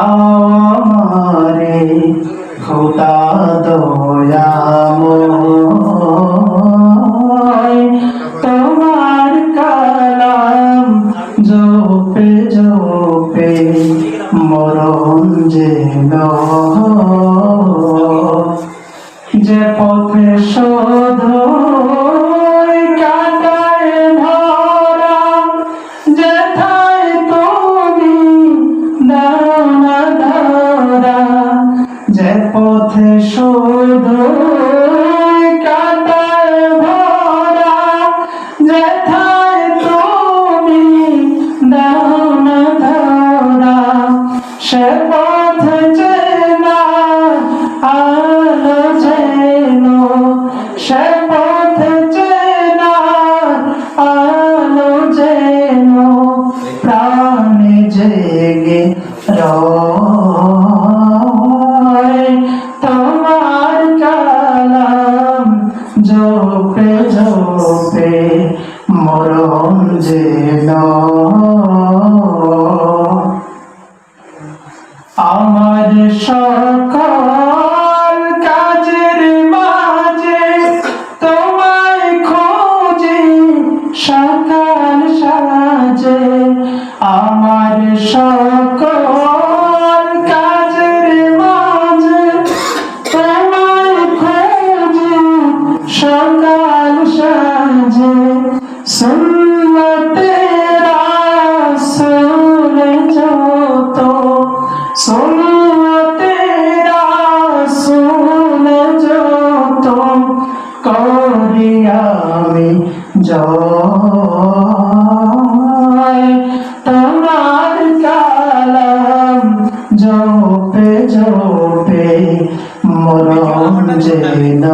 আমারে খোদা দয়াময় তোমার কালাম জপে জপে মরণ যেন যে পথে শোধ কাটায় ভরা যেথায় তুমি দাও না ধরা যে পথে শোধ কাটায় ভরা যেথায় তুমি দাও না ধরা সে পথ চেনা আলো যেন সে পথ চেনা আলো যেন প্রাণে জেগে রয় তোমার কালাম জপে জপে মরণ যেন আমার সকল কাজের মাঝে তোমায় খোঁজে সকাল সাজে আমার সকল কাজের মাঝে তোমায় খোঁজে সকাল সাজে সুন্নতে রাসূল যত সুন্নতে রাসূল যত করি আমি জয় তোমার কালাম জপে জপে মরণ যেন